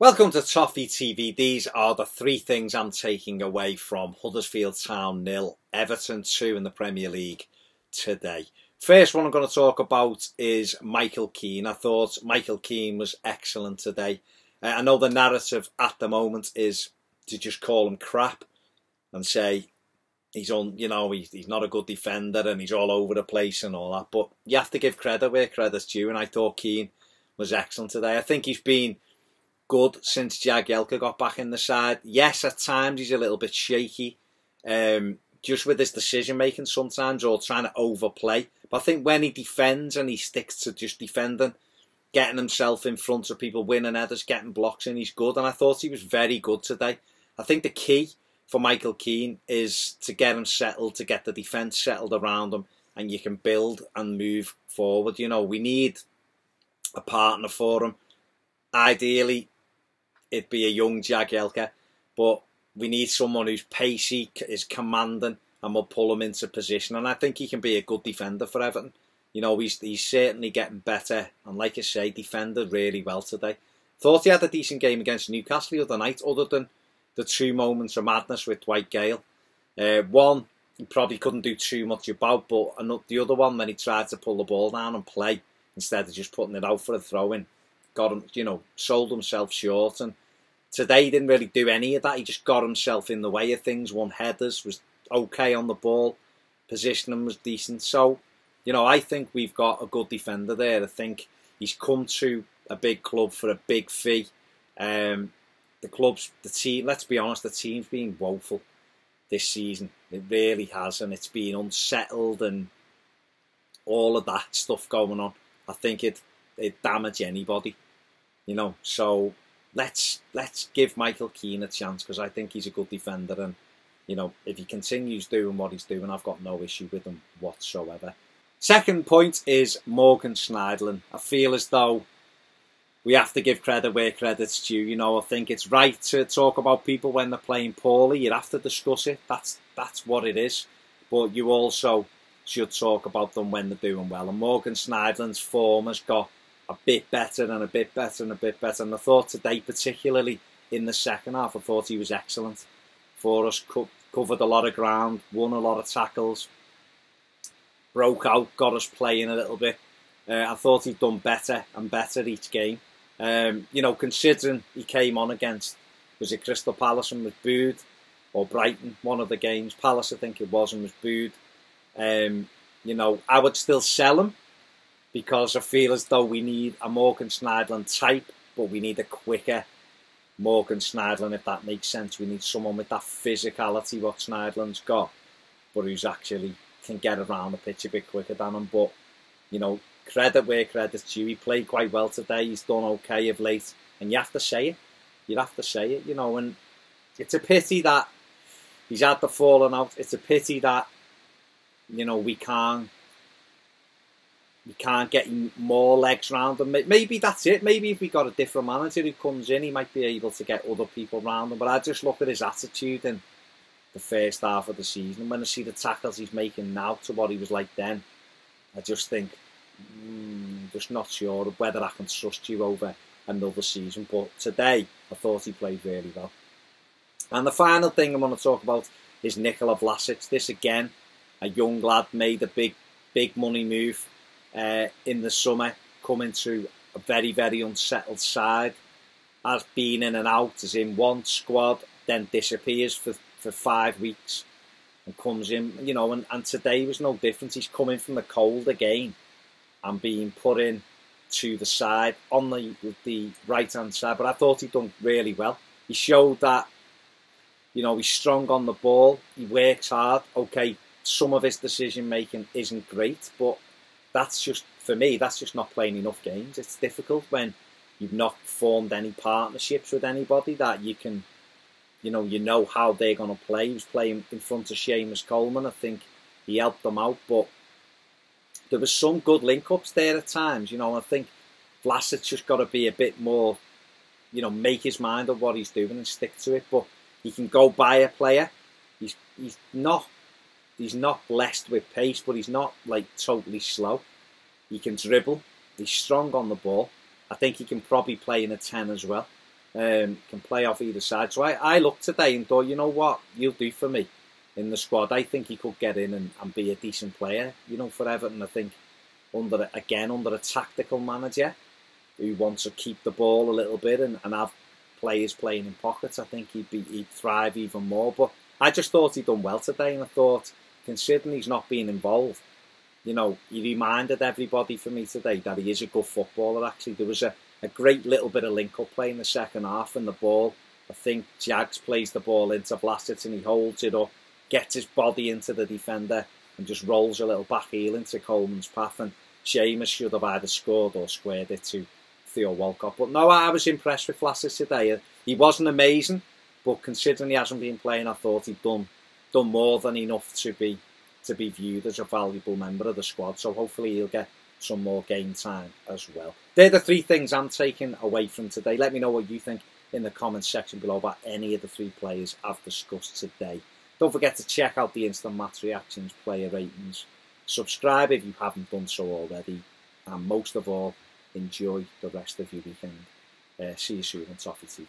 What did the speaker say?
Welcome to Toffee TV. These are the three things I'm taking away from Huddersfield Town 0, Everton 2 in the Premier League today. First one I'm going to talk about is Michael Keane. I thought Michael Keane was excellent today. I know the narrative at the moment is to just call him crap and say he's not a good defender and he's all over the place and all that. But you have to give credit where credit's due, and I thought Keane was excellent today. I think he's been good since Jagielka got back in the side. Yes, at times he's a little bit shaky, just with his decision making sometimes, or trying to overplay. But I think when he defends and he sticks to just defending, getting himself in front of people, winning headers, getting blocks in, he's good. And I thought he was very good today. I think the key for Michael Keane is to get him settled, to get the defence settled around him, and you can build and move forward. You know, we need a partner for him. Ideally, it'd be a young Jagielka, but we need someone who's pacey, is commanding, and will pull him into position. And I think he can be a good defender for Everton. You know, he's certainly getting better, and like I say, defended really well today. Thought he had a decent game against Newcastle the other night, other than the two moments of madness with Dwight Gale. One he probably couldn't do too much about, but the other one when he tried to pull the ball down and play instead of just putting it out for a throw-in, got him, sold himself short. And today he didn't really do any of that. He just got himself in the way of things, won headers, was okay on the ball, positioning was decent. So, I think we've got a good defender there. I think he's come to a big club for a big fee. The team, let's be honest, the team's been woeful this season. It really has, and it's been unsettled and all of that stuff going on. I think it'd damage anybody. So let's give Michael Keane a chance, because I think he's a good defender, and if he continues doing what he's doing, I've got no issue with him whatsoever. Second point is Morgan Schneiderlin. I feel as though we have to give credit where credit's due. I think it's right to talk about people when they're playing poorly. You have to discuss it. That's what it is. But you also should talk about them when they're doing well. And Morgan Schneiderlin's form has got a bit better and a bit better and a bit better. And I thought today, particularly in the second half, I thought he was excellent for us. Covered a lot of ground, won a lot of tackles, broke out, got us playing a little bit. I thought he'd done better and better each game. Considering he came on against, was it Crystal Palace and was booed, or Brighton, one of the games, Palace I think it was, and was booed. I would still sell him, because I feel as though we need a Morgan Schneiderlin type, but we need a quicker Morgan Schneiderlin, if that makes sense. We need someone with that physicality what Schneiderlin's got, but who's actually can get around the pitch a bit quicker than him. But, credit where credit's due. He played quite well today. He's done okay of late, and you have to say it. You have to say it, and it's a pity that he's had the falling out. It's a pity that, we can't get more legs round him. Maybe that's it. Maybe if we got a different manager who comes in, he might be able to get other people round him. But I just look at his attitude in the first half of the season. When I see the tackles he's making now to what he was like then, I just think, just not sure of whether I can trust you over another season. But today, I thought he played really well. And the final thing I want to talk about is Nicola Vlasic. This again, a young lad, made a big money move in the summer, coming to a very, very unsettled side. Has been in and out, is in one squad, then disappears for 5 weeks and comes in, and today was no different. He's coming from the cold again and being put in to the side on the right hand side. But I thought he'd done really well. He showed that, he's strong on the ball, he works hard. Okay, some of his decision making isn't great, but that's just, for me, that's just not playing enough games. It's difficult when you've not formed any partnerships with anybody that you can, how they're going to play. He was playing in front of Seamus Coleman. I think he helped them out, but there was some good link-ups there at times. I think Vlasic just got to be a bit more, make his mind of what he's doing and stick to it. But he can go by a player. He's not blessed with pace, but he's not like totally slow. He can dribble. He's strong on the ball. I think he can probably play in a 10 as well. can play off either side. So I looked today and thought, you know what, you'll do for me in the squad. I think he could get in and be a decent player, you know, for Everton. I think under a tactical manager who wants to keep the ball a little bit and have players playing in pockets, I think he'd thrive even more. But I just thought he'd done well today, and I thought, considering he's not being involved, you know, he reminded everybody for me today that he is a good footballer. Actually, there was a great little bit of link-up play in the second half, and the ball, I think Jags plays the ball into Vlasic and he holds it up, gets his body into the defender and just rolls a little back heel into Coleman's path, and Seamus should have either scored or squared it to Theo Walcott. But no, I was impressed with Vlasic today. He wasn't amazing, but considering he hasn't been playing, I thought he'd done more than enough to be viewed as a valuable member of the squad. So hopefully he'll get some more game time as well. They're the three things I'm taking away from today. Let me know what you think in the comments section below about any of the three players I've discussed today. Don't forget to check out the instant match reactions, player ratings. Subscribe if you haven't done so already. And most of all, enjoy the rest of your weekend. See you soon on Toffee TV.